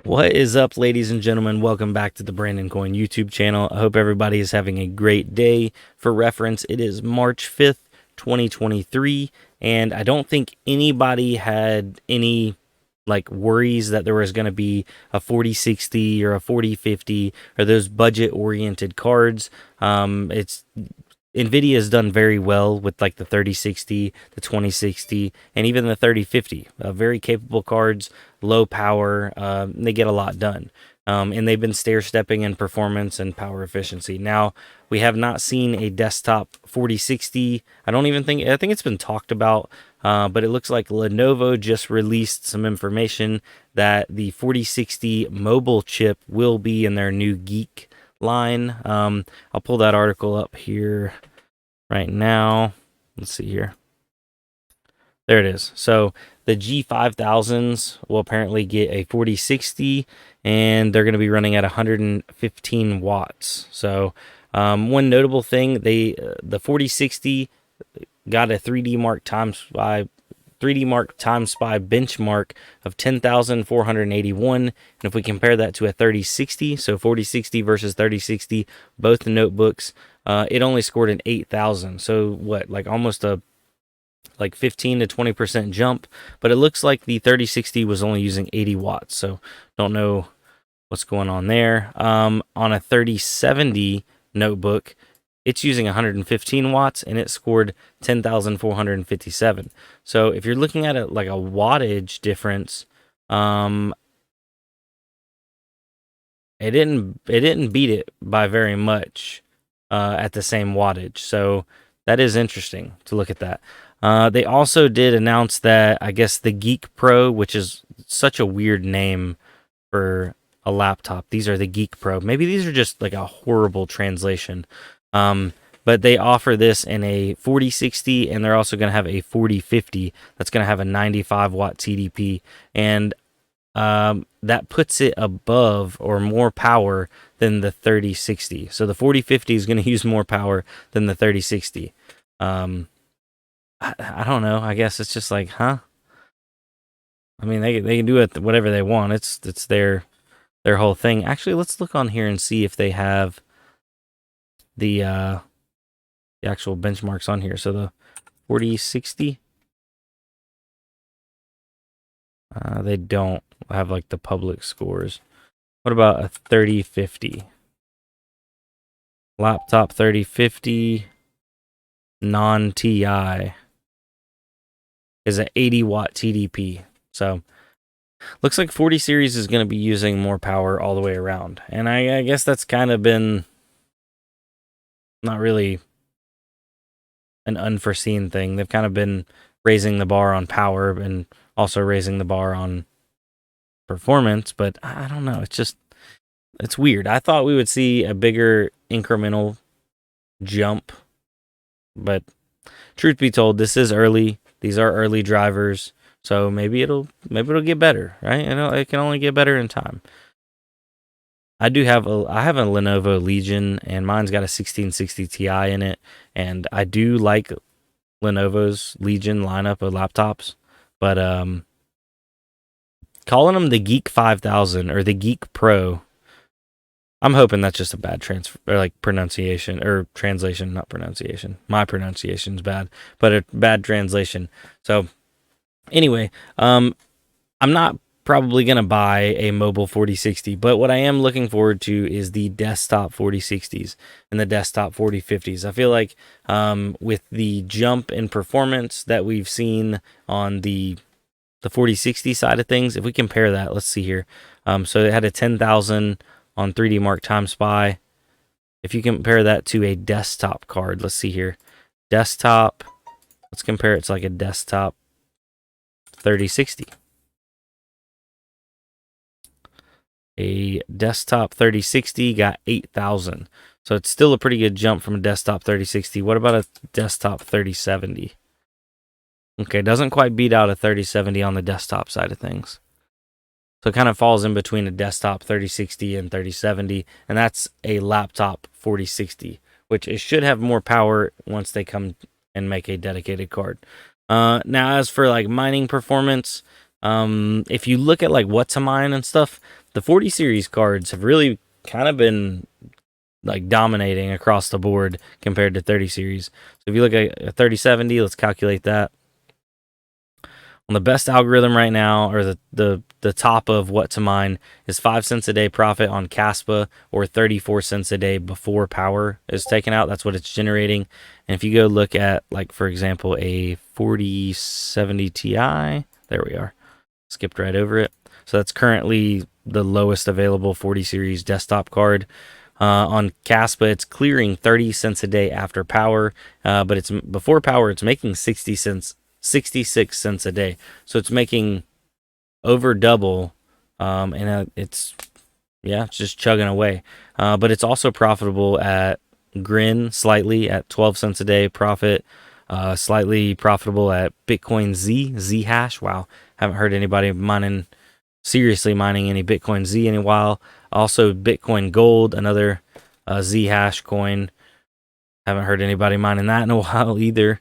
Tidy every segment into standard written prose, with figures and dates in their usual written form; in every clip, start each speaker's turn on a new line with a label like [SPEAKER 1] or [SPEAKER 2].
[SPEAKER 1] What is up, ladies and gentlemen? Welcome back to the Brandon Coin YouTube channel. I hope everybody is having a great day. For reference, it is March 5th, 2023, and I don't think anybody had any worries that there was going to be a 4060 or a 4050 or those budget oriented cards. It's NVIDIA has done very well with like the 3060, the 2060, and even the 3050. Very capable cards, low power. They get a lot done. And they've been stair-stepping in performance and power efficiency. Now, we have not seen a desktop 4060. I think it's been talked about, but it looks like Lenovo just released some information that the 4060 mobile chip will be in their new Geek line. I'll pull that article up here right now. Let's see here. There it is. So the G5000s will apparently get a 4060, and they're going to be running at 115 watts. So one notable thing, the 4060 got a 3D Mark Time Spy benchmark of 10,481. And if we compare that to a 3060, so 4060 versus 3060, both notebooks, it only scored an 8,000. So what, like almost a 15 to 20% jump. But it looks like the 3060 was only using 80 watts. So don't know what's going on there. On a 3070 notebook, it's using 115 watts and it scored 10,457. So if you're looking at it like a wattage difference, it didn't beat it by very much at the same wattage. So that is interesting to look at that. They also did announce that, I guess, the Geek Pro, which is such a weird name for a laptop. These are the Geek Pro. Maybe these are just like a horrible translation. But they offer this in a 4060, and they're also going to have a 4050 that's going to have a 95 watt TDP, and that puts it above or more power than the 3060. So the 4050 is going to use more power than the 3060. I don't know. I guess it's just like, huh? I mean, they can do it whatever they want. It's their whole thing. Actually, let's look on here and see if they have the actual benchmarks on here. So the 4060, they don't have like the public scores. What about a 3050? Laptop 3050 non-TI is an 80 watt TDP. So looks like 40 series is going to be using more power all the way around. And I guess that's kind of been not really an unforeseen thing. They've kind of been raising the bar on power and also raising the bar on performance, but I don't know. It's weird. I thought we would see a bigger incremental jump, but truth be told, this is early. These are early drivers, so maybe it'll get better, right? It can only get better in time. I have a Lenovo Legion, and mine's got a 1660 Ti in it, and I do like Lenovo's Legion lineup of laptops, but calling them the Geek 5000 or the Geek Pro, I'm hoping that's just a bad pronunciation or translation, not pronunciation. My pronunciation's bad, but a bad translation. So anyway, I'm not probably going to buy a mobile 4060, but what I am looking forward to is the desktop 4060s and the desktop 4050s. I feel like with the jump in performance that we've seen on the 4060 side of things, if we compare that, let's see here. So it had a 10,000 on 3D Mark Time Spy. If you compare that to a desktop card, let's see here. Desktop, let's compare it to like a desktop 3060. A desktop 3060 got 8,000. So it's still a pretty good jump from a desktop 3060. What about a desktop 3070? Okay, doesn't quite beat out a 3070 on the desktop side of things. So it kind of falls in between a desktop 3060 and 3070, and that's a laptop 4060, which it should have more power once they come and make a dedicated card. Now, as for like mining performance, if you look at like what to mine and stuff, the 40 series cards have really kind of been like dominating across the board compared to 30 series. So if you look at a 3070, let's calculate that. On the best algorithm right now, or the top of what to mine, is 5 cents a day profit on Caspa, or 34 cents a day before power is taken out. That's what it's generating. And if you go look at, like, for example, a 4070 Ti, there we are. Skipped right over it. So that's currently the lowest available 40 series desktop card. On Caspa, it's clearing 30 cents a day after power, but it's before power, it's making 66 cents a day. So it's making over double, and it's just chugging away. But it's also profitable at Grin, slightly at 12 cents a day profit, slightly profitable at Bitcoin Z hash. Wow, haven't heard anybody seriously mining any Bitcoin Z in a while. Also Bitcoin Gold, another Z hash coin. Haven't heard anybody mining that in a while either.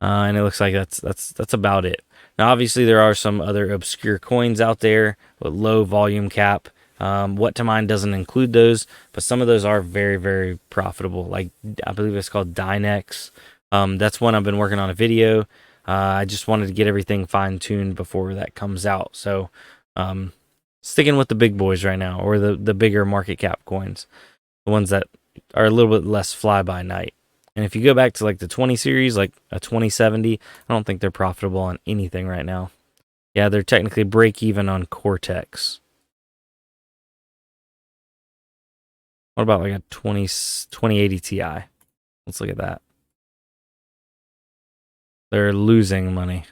[SPEAKER 1] And it looks like that's about it. Now, obviously, there are some other obscure coins out there with low volume cap. What to mine doesn't include those, but some of those are very, very profitable. Like, I believe it's called Dynex. That's one I've been working on a video. I just wanted to get everything fine-tuned before that comes out. So, sticking with the big boys right now, or the bigger market cap coins, the ones that are a little bit less fly-by-night. And if you go back to like the 20 series, like a 2070, I don't think they're profitable on anything right now. Yeah, they're technically break even on Cortex. What about like a 2080 Ti? Let's look at that. They're losing money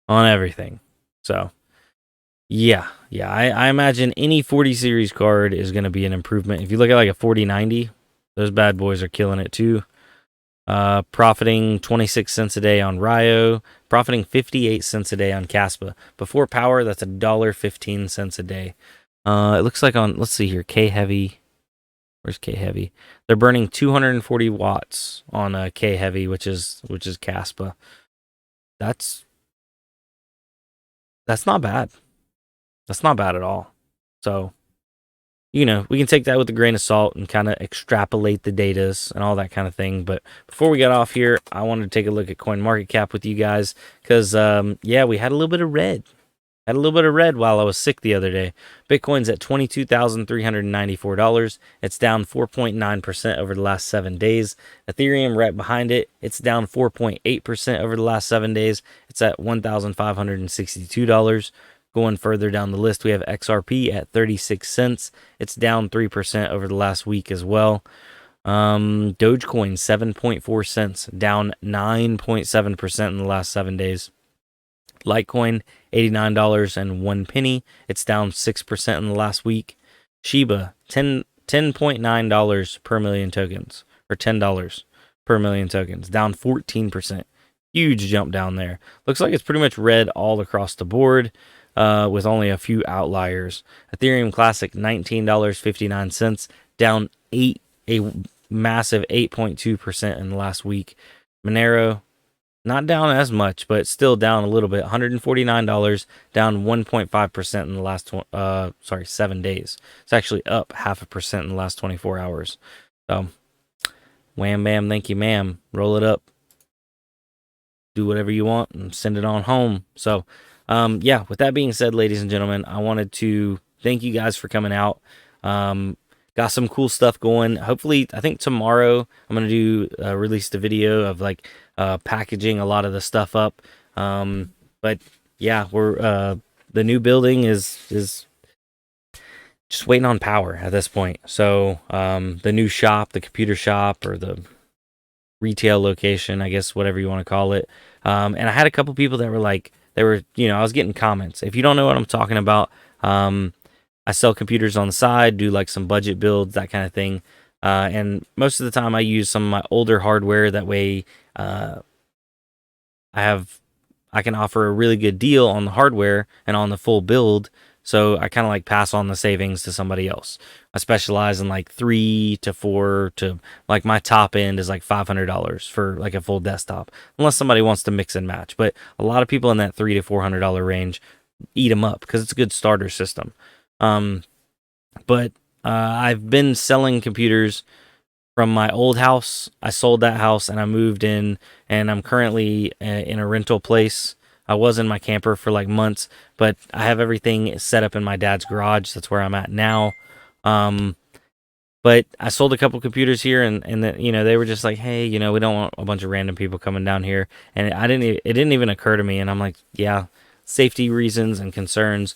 [SPEAKER 1] on everything. So, yeah. I imagine any 40 series card is going to be an improvement. If you look at like a 4090, those bad boys are killing it too. Profiting 26 cents a day on Rio, profiting 58 cents a day on Caspa. Before power, that's $1.15 a day. It looks like on, let's see here, K Heavy. Where's K Heavy? They're burning 240 watts on K Heavy, which is Caspa. That's not bad. That's not bad at all. So, we can take that with a grain of salt and kind of extrapolate the datas and all that kind of thing. But before we got off here, I wanted to take a look at CoinMarketCap with you guys because, we had a little bit of red. Had a little bit of red while I was sick the other day. Bitcoin's at $22,394. It's down 4.9% over the last 7 days. Ethereum right behind it. It's down 4.8% over the last 7 days. It's at $1,562. Going further down the list, we have XRP at 36 cents. It's down 3% over the last week as well. Dogecoin, 7.4 cents, down 9.7% in the last 7 days. Litecoin, $89.01. It's down 6% in the last week. Shiba, $10.9 per million tokens, or $10 per million tokens, down 14%. Huge jump down there. Looks like it's pretty much red all across the board, with only a few outliers. Ethereum Classic, $19.59, down a massive 8.2% in the last week. Monero, not down as much, but still down a little bit. $149, down 1.5% in the last 7 days. It's actually up 0.5% in the last 24 hours. So, wham bam, thank you, ma'am. Roll it up. Do whatever you want and send it on home. So, with that being said, ladies and gentlemen, I wanted to thank you guys for coming out. Got some cool stuff going. Hopefully, I think tomorrow I'm going to release the video of like packaging a lot of the stuff up. But yeah, we're the new building is just waiting on power at this point. So the new shop, the computer shop, or the retail location, I guess, whatever you want to call it. And I had a couple people that were like, I was getting comments. If you don't know what I'm talking about, I sell computers on the side, do like some budget builds, that kind of thing. And most of the time I use some of my older hardware. That way I can offer a really good deal on the hardware and on the full build. So I kind of like pass on the savings to somebody else. I specialize in like 3 to 4 to like my top end is like $500 for like a full desktop, unless somebody wants to mix and match. But a lot of people in that $300 to $400 range eat them up because it's a good starter system. But I've been selling computers from my old house. I sold that house and I moved in, and I'm currently in a rental place. I was in my camper for like months, but I have everything set up in my dad's garage. That's where I'm at now. Um, but I sold a couple computers here, and they were just like, hey, we don't want a bunch of random people coming down here. And it didn't even occur to me. And I'm like, yeah, safety reasons and concerns,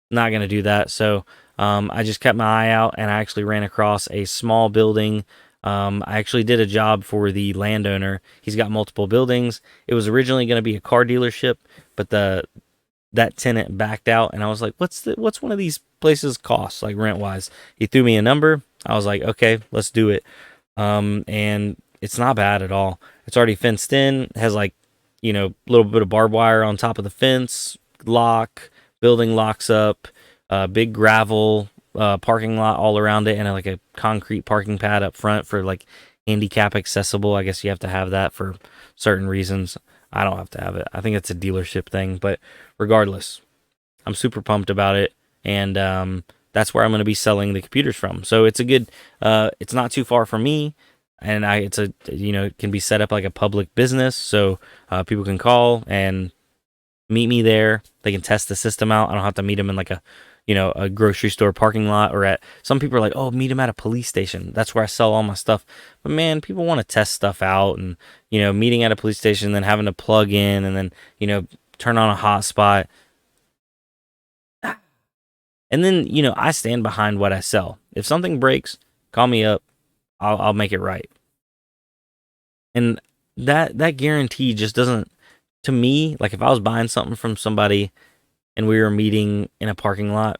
[SPEAKER 1] not going to do that. So I just kept my eye out, and I actually ran across a small building. I actually did a job for the landowner. He's got multiple buildings. It was originally going to be a car dealership, but that tenant backed out, and I was like, what's one of these places cost, like rent wise? He threw me a number. I was like, okay, let's do it. And it's not bad at all. It's already fenced in. It has like, a little bit of barbed wire on top of the fence, lock, building locks up, big gravel parking lot all around it, and like a concrete parking pad up front for like handicap accessible. I guess you have to have that for certain reasons. I don't have to have it. I think it's a dealership thing, but regardless, I'm super pumped about it, and that's where I'm going to be selling the computers from. So it's a good. It's not too far from me, and it can be set up like a public business, so people can call and meet me there. They can test the system out. I don't have to meet them in like a grocery store parking lot, or at some people are like, oh, meet them at a police station. That's where I sell all my stuff. But man, people want to test stuff out, and meeting at a police station, then having to plug in, and then turn on a hotspot. And then, I stand behind what I sell. If something breaks, call me up. I'll make it right. And that guarantee just doesn't, to me, like if I was buying something from somebody and we were meeting in a parking lot,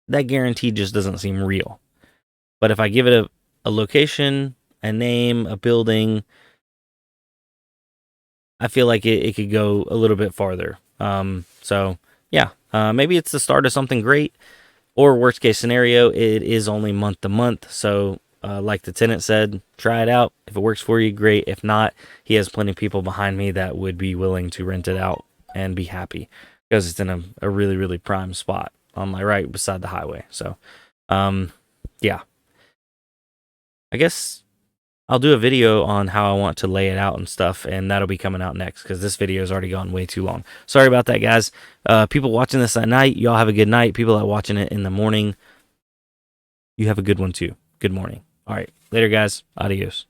[SPEAKER 1] that guarantee just doesn't seem real. But if I give it a location, a name, a building, I feel like it could go a little bit farther. So yeah, maybe it's the start of something great. Or worst case scenario, it is only month to month. So like the tenant said, try it out. If it works for you, great. If not, he has plenty of people behind me that would be willing to rent it out and be happy, because it's in a really, really prime spot on my right beside the highway. So yeah, I guess I'll do a video on how I want to lay it out and stuff, and that'll be coming out next, because this video has already gone way too long. Sorry about that, guys. People watching this at night, y'all have a good night. People that are watching it in the morning, you have a good one too. Good morning. All right, later, guys. Adios.